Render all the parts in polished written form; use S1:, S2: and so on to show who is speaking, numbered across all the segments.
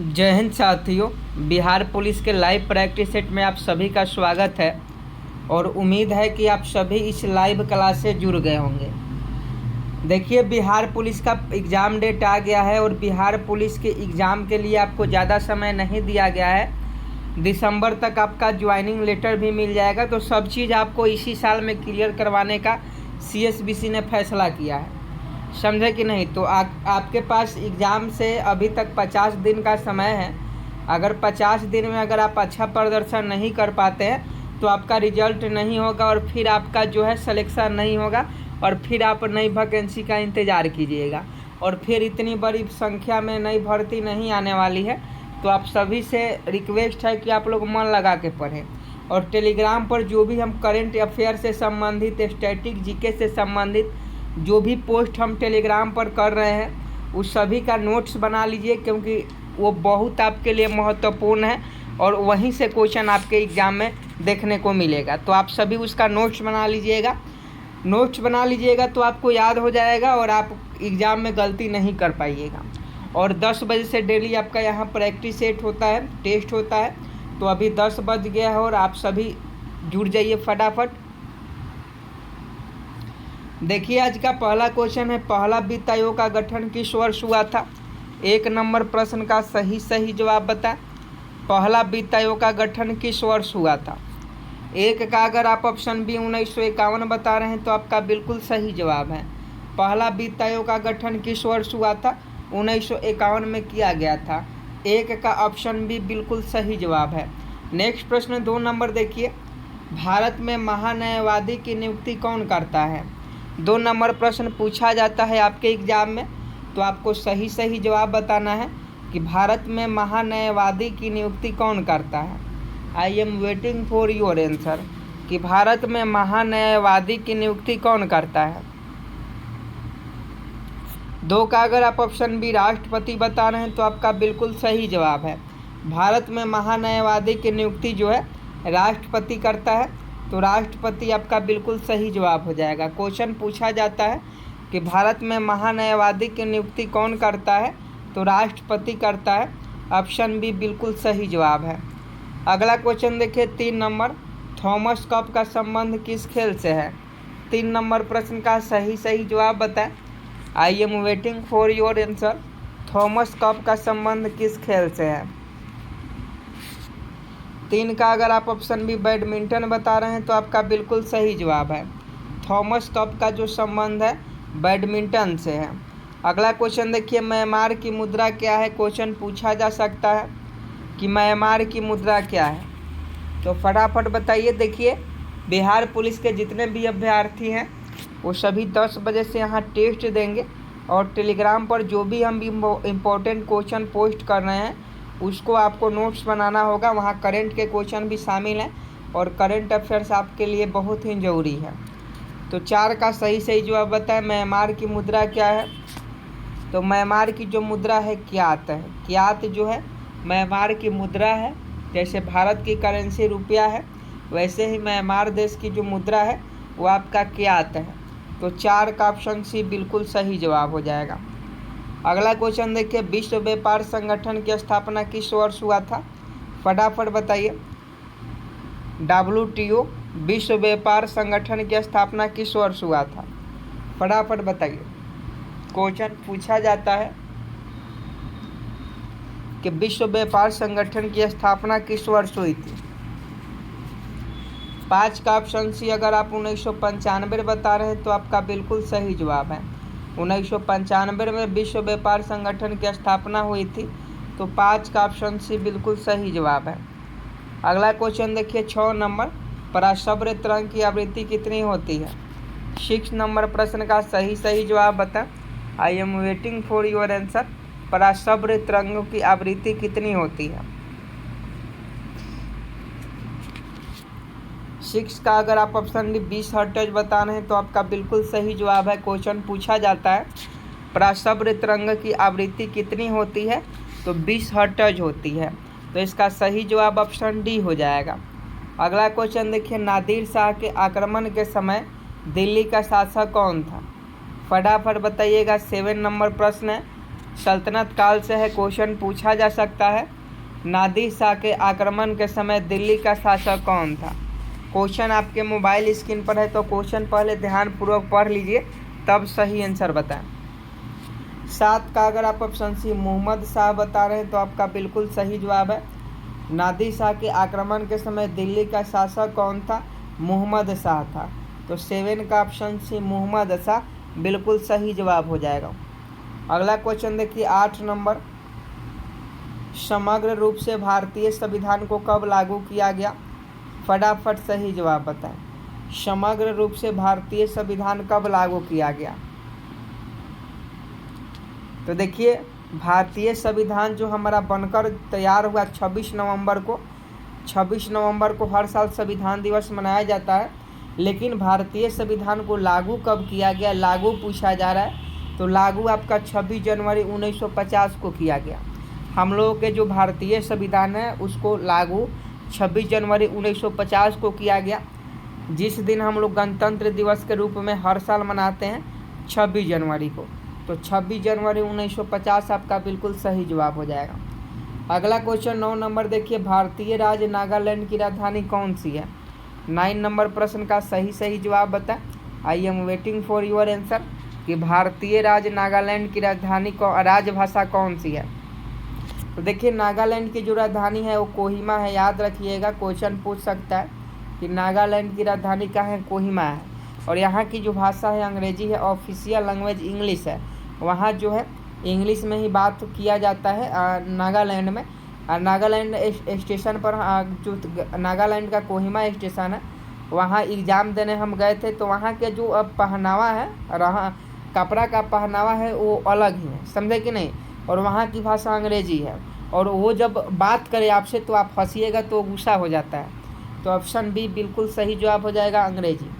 S1: जय हिंद साथियों। बिहार पुलिस के लाइव प्रैक्टिस सेट में आप सभी का स्वागत है और उम्मीद है कि आप सभी इस लाइव क्लास से जुड़ गए होंगे। देखिए, बिहार पुलिस का एग्ज़ाम डेट आ गया है और बिहार पुलिस के एग्ज़ाम के लिए आपको ज़्यादा समय नहीं दिया गया है। दिसंबर तक आपका ज्वाइनिंग लेटर भी मिल जाएगा, तो सब चीज़ आपको इसी साल में क्लियर करवाने का CSBC ने फैसला किया है, समझे कि नहीं। तो आपके पास एग्ज़ाम से अभी तक 50 दिन का समय है। अगर 50 दिन में अगर आप अच्छा प्रदर्शन नहीं कर पाते हैं तो आपका रिजल्ट नहीं होगा और फिर आपका जो है सिलेक्शन नहीं होगा और फिर आप नई वैकेंसी का इंतज़ार कीजिएगा और फिर इतनी बड़ी संख्या में नई भर्ती नहीं आने वाली है। तो आप सभी से रिक्वेस्ट है कि आप लोग मन लगा के पढ़ें और टेलीग्राम पर जो भी हम करेंट अफेयर से संबंधित, स्टैटिक जीके से संबंधित जो भी पोस्ट हम टेलीग्राम पर कर रहे हैं उस सभी का नोट्स बना लीजिए, क्योंकि वो बहुत आपके लिए महत्वपूर्ण है और वहीं से क्वेश्चन आपके एग्ज़ाम में देखने को मिलेगा। तो आप सभी उसका नोट्स बना लीजिएगा तो आपको याद हो जाएगा और आप एग्ज़ाम में गलती नहीं कर पाइएगा। और 10 बजे से डेली आपका यहाँ प्रैक्टिस सेट होता है, टेस्ट होता है। तो अभी 10 बज गया है और आप सभी जुड़ जाइए फटाफट। देखिए, आज का पहला क्वेश्चन है, पहला वित्त आयोग का गठन किस वर्ष हुआ था? 1 नंबर प्रश्न का सही जवाब बताएं। पहला वित्त आयोग का गठन किस वर्ष हुआ था? 1 का अगर आप ऑप्शन बी 1951 बता रहे हैं तो आपका बिल्कुल सही जवाब है। पहला वित्त आयोग का गठन किस वर्ष हुआ था? 1951 में किया गया था। 1 का ऑप्शन बी बिल्कुल सही जवाब है। नेक्स्ट प्रश्न 2 नंबर देखिए, भारत में महान्यायवादी की नियुक्ति कौन करता है? 2 नंबर प्रश्न पूछा जाता है आपके एग्ज़ाम में, तो आपको सही जवाब बताना है कि भारत में महान्यायवादी की नियुक्ति कौन करता है। आई am waiting for your answer कि भारत में महान्यायवादी की नियुक्ति कौन करता है। 2 का अगर आप ऑप्शन बी राष्ट्रपति बता रहे हैं तो आपका बिल्कुल सही जवाब है। भारत में महान्यायवादी की नियुक्ति जो है राष्ट्रपति करता है, तो राष्ट्रपति आपका बिल्कुल सही जवाब हो जाएगा। क्वेश्चन पूछा जाता है कि भारत में महान्यायवादी की नियुक्ति कौन करता है, तो राष्ट्रपति करता है। ऑप्शन बी बिल्कुल सही जवाब है। अगला क्वेश्चन देखिए 3 नंबर, थॉमस कप का संबंध किस खेल से है? 3 नंबर प्रश्न का सही जवाब बताएं। I am waiting for your answer. Thomas cup का संबंध किस खेल से है? 3 का अगर आप ऑप्शन बी बैडमिंटन बता रहे हैं तो आपका बिल्कुल सही जवाब है। थॉमस कप का जो संबंध है बैडमिंटन से है। अगला क्वेश्चन देखिए, म्यांमार की मुद्रा क्या है? क्वेश्चन पूछा जा सकता है कि म्यांमार की मुद्रा क्या है, तो फटाफट बताइए। देखिए, बिहार पुलिस के जितने भी अभ्यर्थी हैं वो सभी 10 बजे से यहाँ टेस्ट देंगे और टेलीग्राम पर जो भी हम इम्पोर्टेंट क्वेश्चन पोस्ट कर रहे हैं उसको आपको नोट्स बनाना होगा। वहाँ करंट के क्वेश्चन भी शामिल हैं और करंट अफेयर्स आपके लिए बहुत ही ज़रूरी है। तो 4 का सही जवाब बताएं। म्यांमार की मुद्रा क्या है? तो म्यांमार की जो मुद्रा है क्यात है। क्यात जो है म्यांमार की मुद्रा है। जैसे भारत की करेंसी रुपया है, वैसे ही म्यांमार देश की जो मुद्रा है वो आपका क्यात है। तो 4 का ऑप्शन सी बिल्कुल सही जवाब हो जाएगा। अगला क्वेश्चन देखिए, विश्व व्यापार संगठन की स्थापना किस वर्ष हुआ था? फटाफट बताइए। WTO विश्व व्यापार संगठन की स्थापना किस वर्ष हुआ था? फटाफट बताइए। क्वेश्चन पूछा जाता है कि विश्व व्यापार संगठन की स्थापना किस वर्ष हुई थी? 5 का ऑप्शन सी अगर आप 1995 बता रहे हैं तो आपका बिल्कुल सही जवाब है। 1995 में विश्व व्यापार संगठन की स्थापना हुई थी, तो 5 का ऑप्शन सी बिल्कुल सही जवाब है। अगला क्वेश्चन देखिए 6 नंबर, पराशब्द तरंग की आवृत्ति कितनी होती है? 6 नंबर प्रश्न का सही जवाब बताएं। I am waiting for your answer. पराशब्द तरंगों की आवृत्ति कितनी होती है? 6 का अगर आप ऑप्शन डी 20 हर्ट्ज बता रहे हैं तो आपका बिल्कुल सही जवाब है। क्वेश्चन पूछा जाता है पराशब्द तरंग की आवृत्ति कितनी होती है, तो 20 हर्ट्ज होती है। तो इसका सही जवाब ऑप्शन डी हो जाएगा। अगला क्वेश्चन देखिए, नादिर शाह के आक्रमण के समय दिल्ली का शासक कौन था? फटाफट बताइएगा। 7 नंबर प्रश्न है। सल्तनत काल से है, क्वेश्चन पूछा जा सकता है। नादिर शाह के आक्रमण के समय दिल्ली का शासक कौन था? क्वेश्चन आपके मोबाइल स्क्रीन पर है, तो क्वेश्चन पहले ध्यानपूर्वक पढ़ लीजिए, तब सही आंसर बताएं। 7 का अगर आप ऑप्शन सी मोहम्मद शाह बता रहे हैं तो आपका बिल्कुल सही जवाब है। नादिर शाह के आक्रमण के समय दिल्ली का शासक कौन था? मोहम्मद शाह था। तो 7 का ऑप्शन सी मोहम्मद शाह बिल्कुल सही जवाब हो जाएगा। अगला क्वेश्चन देखिए 8 नंबर, समग्र रूप से भारतीय संविधान को कब लागू किया गया? फटाफट सही जवाब बताएं। समग्र रूप से भारतीय संविधान कब लागू किया गया? तो देखिए भारतीय संविधान जो हमारा बनकर तैयार हुआ 26 नवंबर को, 26 नवंबर को हर साल संविधान दिवस मनाया जाता है, लेकिन भारतीय संविधान को लागू कब किया गया, लागू पूछा जा रहा है। तो लागू आपका 26 जनवरी 1950 को किया गया। हम लोगों के जो भारतीय संविधान है उसको लागू 26 जनवरी 1950 को किया गया, जिस दिन हम लोग गणतंत्र दिवस के रूप में हर साल मनाते हैं 26 जनवरी को। तो 26 जनवरी 1950 आपका बिल्कुल सही जवाब हो जाएगा। अगला क्वेश्चन 9 नंबर देखिए, भारतीय राज्य नागालैंड की राजधानी कौन सी है? 9 नंबर प्रश्न का सही जवाब बताएं। I am waiting for your answer कि भारतीय राज्य नागालैंड की राजधानी को राजभाषा कौन सी है? तो देखिए नागालैंड की जो राजधानी है वो कोहिमा है, याद रखिएगा, क्वेश्चन पूछ सकता है कि नागालैंड की राजधानी कहाँ है? कोहिमा है। और यहाँ की जो भाषा है अंग्रेजी है, ऑफिशियल लैंग्वेज इंग्लिश है, वहाँ जो है इंग्लिश में ही बात किया जाता है नागालैंड में। नागालैंड स्टेशन पर जो नागालैंड का कोहिमा स्टेशन है, वहाँ एग्ज़ाम देने हम गए थे, तो वहाँ के जो अब पहनावा है, कपड़ा का पहनावा है वो अलग ही है, समझे कि नहीं? और वहाँ की भाषा अंग्रेजी है, और वो जब बात करे आपसे तो आप हंसिएगा तो गुस्सा हो जाता है। तो ऑप्शन बी बिल्कुल सही जवाब हो जाएगा, अंग्रेजी।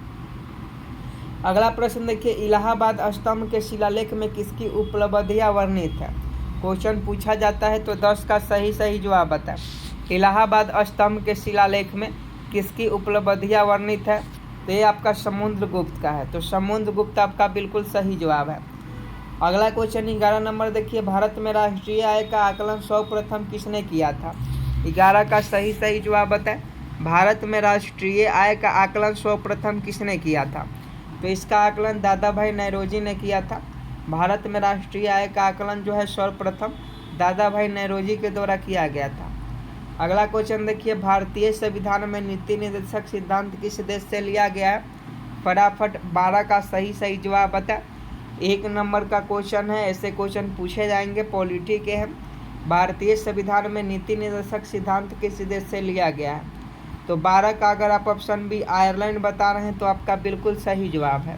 S1: अगला प्रश्न देखिए, इलाहाबाद स्तंभ के शिलालेख में किसकी उपलब्धियां वर्णित है? क्वेश्चन पूछा जाता है, तो 10 का सही जवाब बताएं। इलाहाबाद स्तंभ के शिलालेख में किसकी उपलब्धियां वर्णित है? तो ये आपका समुद्रगुप्त का है। तो समुद्रगुप्त आपका बिल्कुल सही जवाब है। अगला क्वेश्चन 11 नंबर देखिए, भारत में राष्ट्रीय आय का आकलन सर्वप्रथम किसने किया था? 11 का सही जवाब बताएं। भारत में राष्ट्रीय आय का आकलन सर्वप्रथम किसने किया था? तो इसका आकलन दादा भाई नौरोजी ने किया था। भारत में राष्ट्रीय आय का आकलन जो है सर्वप्रथम दादा भाई नौरोजी के द्वारा किया गया था। अगला क्वेश्चन देखिए, भारतीय संविधान में नीति निर्देशक सिद्धांत किस देश से लिया गया है? फटाफट 12 का सही जवाब बताएं। 1 नंबर का क्वेश्चन है, ऐसे क्वेश्चन पूछे जाएंगे, पॉलिटी के हैं। भारतीय संविधान में नीति निर्देशक सिद्धांत किस देश से लिया गया है? तो 12 का अगर आप ऑप्शन बी आयरलैंड बता रहे हैं तो आपका बिल्कुल सही जवाब है।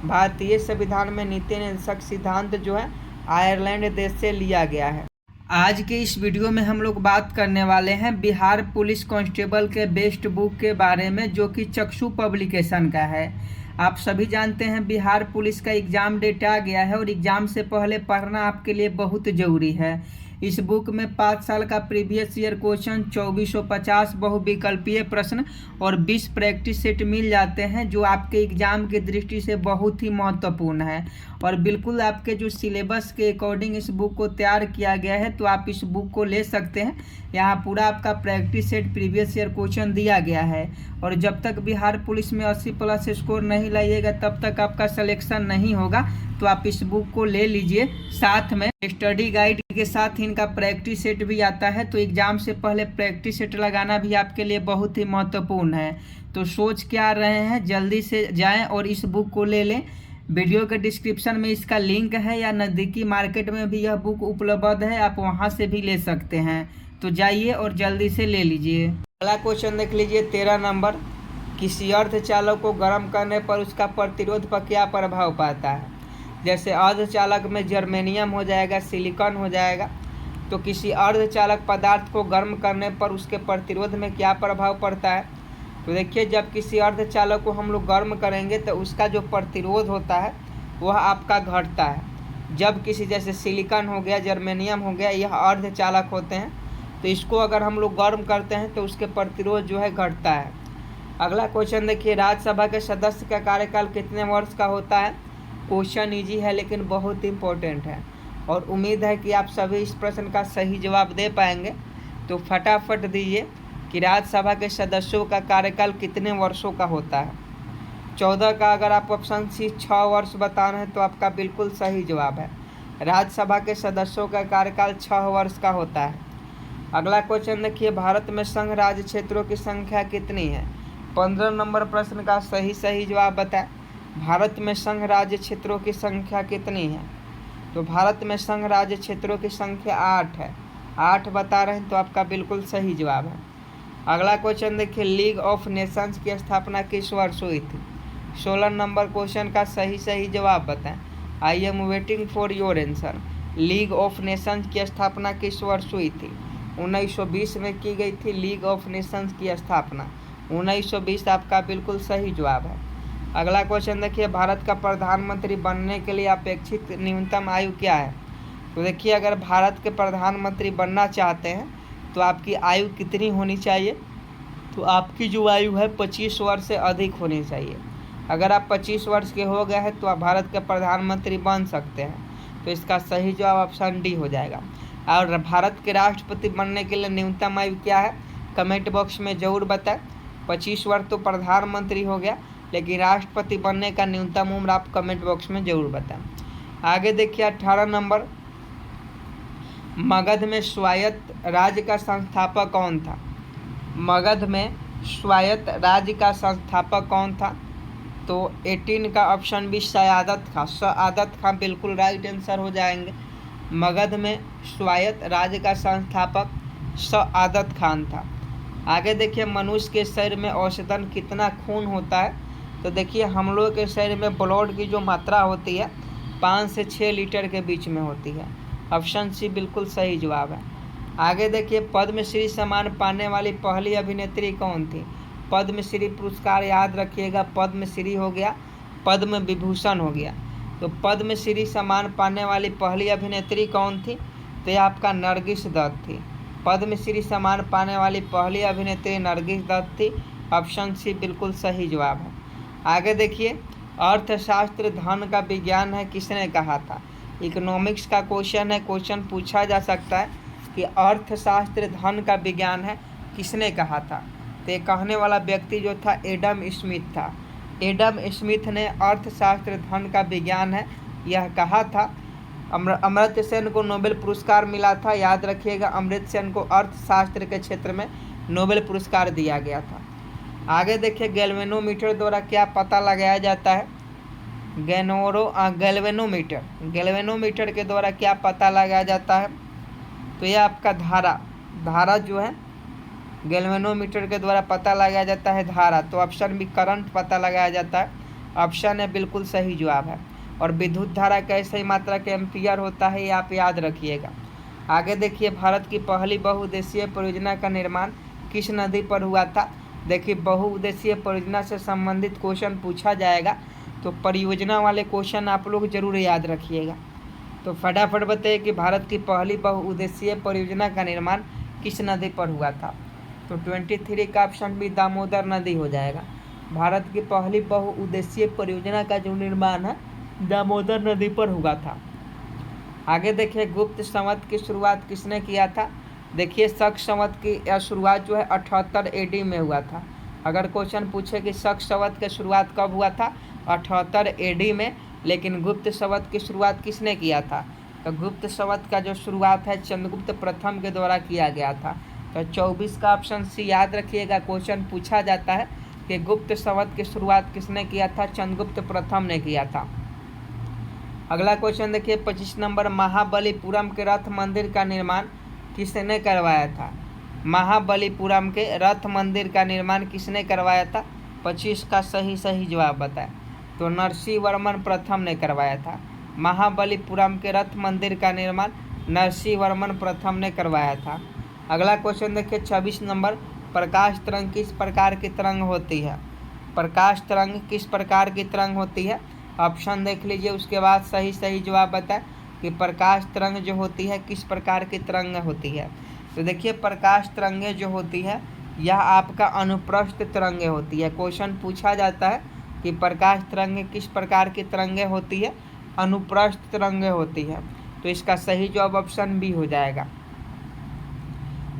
S1: भारतीय संविधान में नीति निर्देशक सिद्धांत जो है आयरलैंड देश से लिया गया है। आज के इस वीडियो में हम लोग बात करने वाले हैं बिहार पुलिस कांस्टेबल के बेस्ट बुक के बारे में, जो कि चक्षु पब्लिकेशन का है। आप सभी जानते हैं बिहार पुलिस का एग्ज़ाम डेट आ गया है, और एग्ज़ाम से पहले पढ़ना आपके लिए बहुत ज़रूरी है। इस बुक में 5 साल का प्रीवियस ईयर क्वेश्चन, 2450 बहुविकल्पीय प्रश्न और 20 प्रैक्टिस सेट मिल जाते हैं, जो आपके एग्ज़ाम की दृष्टि से बहुत ही महत्वपूर्ण है। और बिल्कुल आपके जो सिलेबस के अकॉर्डिंग इस बुक को तैयार किया गया है, तो आप इस बुक को ले सकते हैं। यहाँ पूरा आपका practice set previous year question दिया गया है, और जब तक बिहार पुलिस में 80+ स्कोर नहीं लाइएगा तब तक आपका सिलेक्शन नहीं होगा। तो आप इस बुक को ले लीजिए। साथ में स्टडी गाइड के साथ इनका प्रैक्टिस सेट भी आता है, तो एग्ज़ाम से पहले प्रैक्टिस सेट लगाना भी आपके लिए बहुत ही महत्वपूर्ण है। तो सोच क्या रहे हैं, जल्दी से जाएं और इस बुक को ले लें। वीडियो के डिस्क्रिप्शन में इसका लिंक है, या नज़दीकी मार्केट में भी यह बुक उपलब्ध है, आप वहां से भी ले सकते हैं। तो जाइए और जल्दी से ले लीजिए। अगला क्वेश्चन देख लीजिए 13 नंबर, किसी अर्धचालक को गर्म करने पर उसका प्रतिरोध पर क्या प्रभाव पड़ता है? जैसे अर्धचालक में जर्मेनियम हो जाएगा, सिलिकॉन हो जाएगा। तो किसी अर्धचालक पदार्थ को गर्म करने पर उसके प्रतिरोध में क्या प्रभाव पड़ता है? तो देखिए, जब किसी अर्धचालक को हम लोग गर्म करेंगे तो उसका जो प्रतिरोध होता है वह आपका घटता है। जब किसी, जैसे सिलिकॉन हो गया, जर्मेनियम हो गया, यह अर्धचालक होते हैं, तो इसको अगर हम लोग गर्म करते हैं तो उसके प्रतिरोध जो है घटता है। अगला क्वेश्चन देखिए, राज्यसभा के सदस्य का कार्यकाल कितने वर्ष का होता है? क्वेश्चन इजी है लेकिन बहुत इंपॉर्टेंट है। और उम्मीद है कि आप सभी इस प्रश्न का सही जवाब दे पाएंगे। तो फटाफट दीजिए कि राज्यसभा के सदस्यों का कार्यकाल कितने वर्षों का होता है। 14 का अगर आप ऑप्शन सी 6 वर्ष बता रहे हैं तो आपका बिल्कुल सही जवाब है। राज्यसभा के सदस्यों का कार्यकाल 6 वर्ष का होता है। अगला क्वेश्चन देखिए, भारत में संघ राज्य क्षेत्रों की संख्या कितनी है। 15 नंबर प्रश्न का सही जवाब बताएं। भारत में संघ राज्य क्षेत्रों की संख्या कितनी है। तो भारत में संघ राज्य क्षेत्रों की संख्या 8 है। 8 बता रहे हैं तो आपका बिल्कुल सही जवाब है। अगला क्वेश्चन देखिए, लीग ऑफ नेशंस की स्थापना किस वर्ष हुई थी। 16 नंबर क्वेश्चन का सही जवाब बताएं। I am waiting for your answer. League of Nations की स्थापना किस वर्ष हुई थी। 1920 में की गई थी लीग ऑफ नेशंस की स्थापना। 1920 आपका बिल्कुल सही जवाब है। अगला क्वेश्चन देखिए, भारत का प्रधानमंत्री बनने के लिए अपेक्षित न्यूनतम आयु क्या है। तो देखिए, अगर भारत के प्रधानमंत्री बनना चाहते हैं तो आपकी आयु कितनी होनी चाहिए। तो आपकी जो आयु है 25 वर्ष से अधिक होनी चाहिए। अगर आप 25 वर्ष के हो गए हैं तो आप भारत के प्रधानमंत्री बन सकते हैं। तो इसका सही जवाब ऑप्शन डी हो जाएगा। और भारत के राष्ट्रपति बनने के लिए न्यूनतम आयु क्या है, कमेंट बॉक्स में ज़रूर बताएं। 25 वर्ष तो प्रधानमंत्री हो गया, लेकिन राष्ट्रपति बनने का न्यूनतम उम्र आप कमेंट बॉक्स में ज़रूर बताएं। आगे देखिए 18 नंबर, मगध में स्वायत्त राज्य का संस्थापक कौन था। मगध में स्वायत्त राज्य का संस्थापक कौन था। तो 18 का ऑप्शन बी सआदत खां। सआदत खां बिल्कुल राइट आंसर हो जाएंगे। मगध में स्वायत्त राज्य का संस्थापक सआदत खान था। आगे देखिए, मनुष्य के शरीर में औसतन कितना खून होता है। तो देखिए, हम लोग के शरीर में ब्लड की जो मात्रा होती है 5 से 6 लीटर के बीच में होती है। ऑप्शन सी बिल्कुल सही जवाब है। आगे देखिए, पद्मश्री सम्मान पाने वाली पहली अभिनेत्री कौन थी। पद्मश्री पुरस्कार याद रखिएगा, पद्मश्री हो गया, पद्म विभूषण हो गया। तो पद्मश्री सम्मान पाने वाली पहली अभिनेत्री कौन थी। तो यह आपका नरगिस दत्त थी। पद्मश्री सम्मान पाने वाली पहली अभिनेत्री नरगिस दत्त थी। ऑप्शन सी बिल्कुल सही जवाब है। आगे देखिए, अर्थशास्त्र धन का विज्ञान है किसने कहा था। इकोनॉमिक्स का क्वेश्चन है, क्वेश्चन पूछा जा सकता है कि अर्थशास्त्र धन का विज्ञान है किसने कहा था। तो ये कहने वाला व्यक्ति जो था एडम स्मिथ था। एडम स्मिथ ने अर्थशास्त्र धन का विज्ञान है यह कहा था। अमर्त्य सेन को नोबेल पुरस्कार मिला था, याद रखिएगा, अमर्त्य सेन को अर्थशास्त्र के क्षेत्र में नोबेल पुरस्कार दिया गया था। आगे देखिए, गैल्वेनोमीटर द्वारा क्या पता लगाया जाता है। गैल्वेनोमीटर के द्वारा क्या पता लगाया जाता है। तो यह आपका धारा जो है गैल्वेनोमीटर के द्वारा पता लगाया जाता है धारा। तो ऑप्शन बी करंट पता लगाया जाता है। ऑप्शन है बिल्कुल सही जवाब है। और विद्युत धारा कैसे मात्रा के एम्पियर होता है ये आप याद रखिएगा। आगे देखिए, भारत की पहली बहुउद्देशीय परियोजना का निर्माण किस नदी पर हुआ था। देखिए, बहुउद्देशीय परियोजना से संबंधित क्वेश्चन पूछा जाएगा तो परियोजना वाले क्वेश्चन आप लोग जरूर याद रखिएगा। तो फटाफट बताइए कि भारत की पहली बहुउद्देशीय परियोजना का निर्माण किस नदी पर हुआ था। तो 23 का ऑप्शन भी दामोदर नदी हो जाएगा। भारत की पहली बहुउद्देशीय परियोजना का जो निर्माण है दामोदर नदी पर हुआ था। आगे देखिए, गुप्त संवत की शुरुआत किसने किया था। देखिए, शक संवत की शुरुआत जो है 78 AD में हुआ था। अगर क्वेश्चन पूछे कि शक संवत की शुरुआत कब हुआ था, 78 AD में। लेकिन गुप्त संवत की शुरुआत किसने किया था। तो गुप्त संवत का जो शुरुआत है चंद्रगुप्त प्रथम के द्वारा किया गया था। तो 24 का ऑप्शन सी याद रखिएगा, क्वेश्चन पूछा जाता है कि गुप्त संवत की शुरुआत किसने किया था, चंद्रगुप्त प्रथम ने किया था। अगला क्वेश्चन देखिए 25 नंबर, महाबलीपुरम के रथ मंदिर का निर्माण किसने करवाया था। महाबलीपुरम के रथ मंदिर का निर्माण किसने करवाया था। 25 का सही जवाब बताएं। तो नरसिंह वर्मन प्रथम ने करवाया था। महाबलीपुरम के रथ मंदिर का निर्माण नरसिंह वर्मन प्रथम ने करवाया था। अगला क्वेश्चन देखिए 26 नंबर, प्रकाश तरंग किस प्रकार की तरंग होती है। प्रकाश तरंग किस प्रकार की तरंग होती है। ऑप्शन देख लीजिए, उसके बाद सही जवाब बताएं कि प्रकाश तरंग जो होती है किस प्रकार की तरंग होती है। तो देखिए, प्रकाश तरंगें जो होती है यह आपका अनुप्रस्थ तरंगें होती है। क्वेश्चन पूछा जाता है कि प्रकाश तरंगें किस प्रकार की तरंगें होती है, अनुप्रस्थ तरंगें होती है। तो इसका सही जवाब ऑप्शन बी हो जाएगा।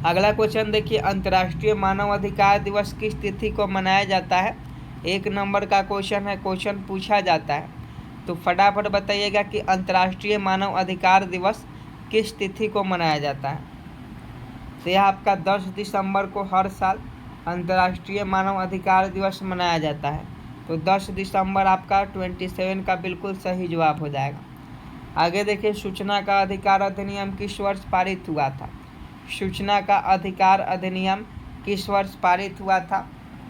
S1: अगला क्वेश्चन देखिए, अंतर्राष्ट्रीय मानव अधिकार दिवस किस तिथि को मनाया जाता है? 1 नंबर का क्वेश्चन है, क्वेश्चन पूछा जाता है, तो फटाफट बताइएगा कि अंतर्राष्ट्रीय मानव अधिकार दिवस किस तिथि को मनाया जाता है। तो यह आपका 10 दिसंबर को हर साल अंतर्राष्ट्रीय मानव अधिकार दिवस मनाया जाता है। तो 10 दिसंबर आपका 27 का बिल्कुल सही जवाब हो जाएगा। आगे देखिए, सूचना का अधिकार अधिनियम किस वर्ष पारित हुआ था? सूचना का अधिकार अधिनियम किस वर्ष पारित हुआ था?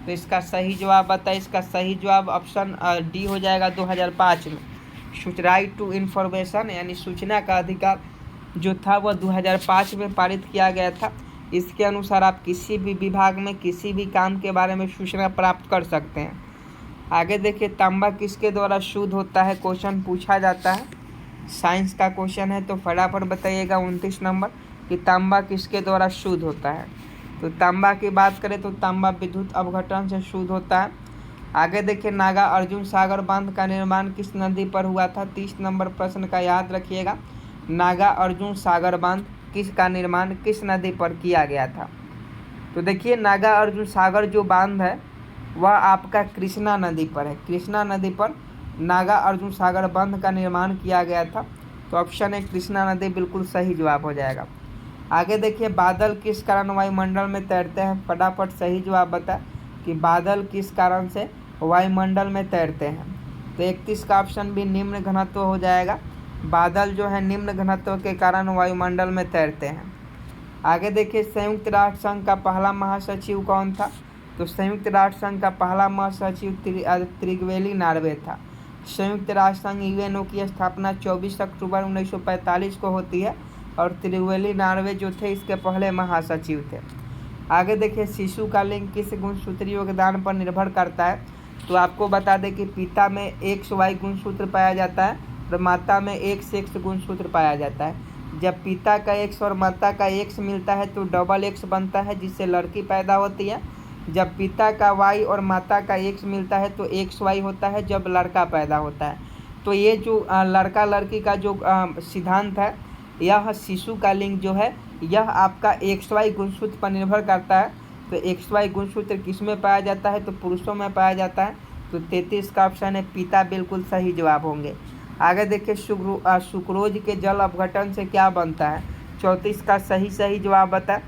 S1: तो इसका सही जवाब बताइए। इसका सही जवाब ऑप्शन डी हो जाएगा, 2005 में। राइट टू इन्फॉर्मेशन यानी सूचना का अधिकार जो था वह 2005 में पारित किया गया था। इसके अनुसार आप किसी भी विभाग में किसी भी काम के बारे में सूचना प्राप्त कर सकते हैं। आगे देखिए, तांबा किसके द्वारा शुद्ध होता है? क्वेश्चन पूछा जाता है, साइंस का क्वेश्चन है, तो फटाफट बताइएगा 29 नंबर कि तांबा किसके द्वारा शुद्ध होता है। तो तांबा की बात करें तो तांबा विद्युत अपघटन से शुद्ध होता है। आगे देखिए, नागा अर्जुन सागर बांध का निर्माण किस नदी पर हुआ था? 30 नंबर प्रश्न का याद रखिएगा। नागा अर्जुन सागर बांध का निर्माण किस नदी पर किया गया था? तो देखिए, नागा अर्जुन सागर जो बांध है वह आपका कृष्णा नदी पर है। कृष्णा नदी पर नागा अर्जुन सागर बांध का निर्माण किया गया था। तो ऑप्शन है कृष्णा नदी बिल्कुल सही जवाब हो जाएगा। आगे देखिए, बादल किस कारण वायुमंडल में तैरते हैं? फटाफट सही जवाब बता कि बादल किस कारण से वायुमंडल में तैरते हैं। तो 31 का ऑप्शन भी निम्न घनत्व हो जाएगा। बादल जो है निम्न घनत्व के कारण वायुमंडल में तैरते हैं। आगे देखिए, संयुक्त राष्ट्र संघ का पहला महासचिव कौन था? तो संयुक्त राष्ट्र संघ का पहला महासचिव त्रिगवेली नार्वे था। संयुक्त राष्ट्र संघ यूएनओ की स्थापना 24 अक्टूबर 1945 को होती है और त्रिगवेली नार्वे जो थे इसके पहले महासचिव थे। आगे देखिए, शिशु का लिंग किस गुणसूत्रीय योगदान पर निर्भर करता है? तो आपको बता दें कि पिता में XY गुणसूत्र पाया जाता है और माता में XX गुणसूत्र पाया जाता है। जब पिता का X और माता का X मिलता है तो डबल X बनता है जिससे लड़की पैदा होती है। जब पिता का Y और माता का X मिलता है तो XY होता है जब लड़का पैदा होता है। तो ये जो लड़का लड़की का जो सिद्धांत है, यह शिशु का लिंग जो है यह आपका XY गुणसूत्र पर निर्भर करता है। तो XY गुणसूत्र किस में पाया जाता है? तो पुरुषों में पाया जाता है। तो 33 का ऑप्शन है पिता बिल्कुल सही जवाब होंगे। आगे देखिए, सुक्रोज के जल अपघटन से क्या बनता है? 34 का सही जवाब बता।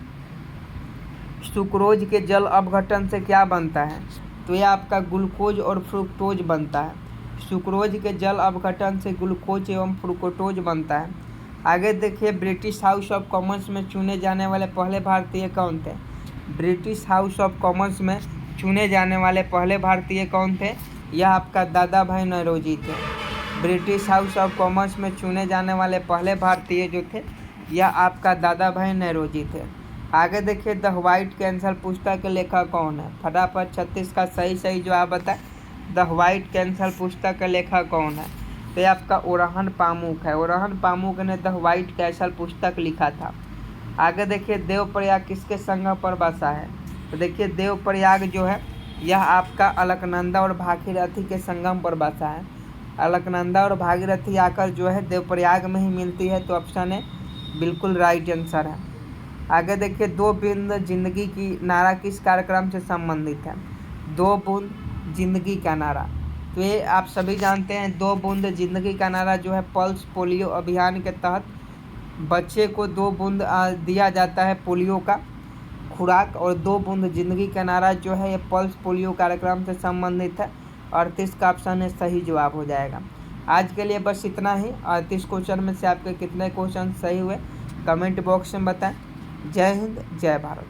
S1: सुक्रोज के जल अपघटन से क्या बनता है? तो यह आपका ग्लूकोज और फ्रुक्टोज बनता है। सुक्रोज के जल अपघटन से ग्लूकोज एवं फ्रुक्टोज बनता है। आगे देखिए, ब्रिटिश हाउस ऑफ कॉमन्स में चुने जाने वाले पहले भारतीय कौन थे? ब्रिटिश हाउस ऑफ कॉमन्स में चुने जाने वाले पहले भारतीय कौन थे? यह आपका दादा भाई नौरोजी थे। ब्रिटिश हाउस ऑफ कॉमन्स में चुने जाने वाले पहले भारतीय जो थे यह आपका दादा भाई नौरोजी थे। आगे देखिए, द व्हाइट कैंसल पुस्तक के लेखक कौन है? फटाफट 36 का सही जवाब बताए। द व्हाइट कैंसल पुस्तक के लेखक कौन है? तो ये आपका ओरहन पामुक है। ओरहन पामुक ने द व्हाइट कैंसल पुस्तक लिखा था। आगे देखिए, देवप्रयाग किसके संगम पर बसा है? तो देखिए, देवप्रयाग जो है यह आपका अलकनंदा और भागीरथी के संगम पर बसा है। अलकनंदा और भागीरथी आकर जो है देवप्रयाग में ही मिलती है। तो ऑप्शन है बिल्कुल राइट आंसर है। आगे देखिए, 2 बूंद जिंदगी की नारा किस कार्यक्रम से संबंधित है? 2 बूंद जिंदगी का नारा, तो ये आप सभी जानते हैं 2 बूंद जिंदगी का नारा जो है पल्स पोलियो अभियान के तहत बच्चे को 2 बूंद दिया जाता है पोलियो का खुराक, और 2 बूंद जिंदगी का नारा जो है ये पल्स पोलियो कार्यक्रम से संबंधित है। 38 का ऑप्शन है सही जवाब हो जाएगा। आज के लिए बस इतना ही। 38 क्वेश्चन में से आपके कितने क्वेश्चन सही हुए कमेंट बॉक्स में बताएं। जय हिंद, जय भारत।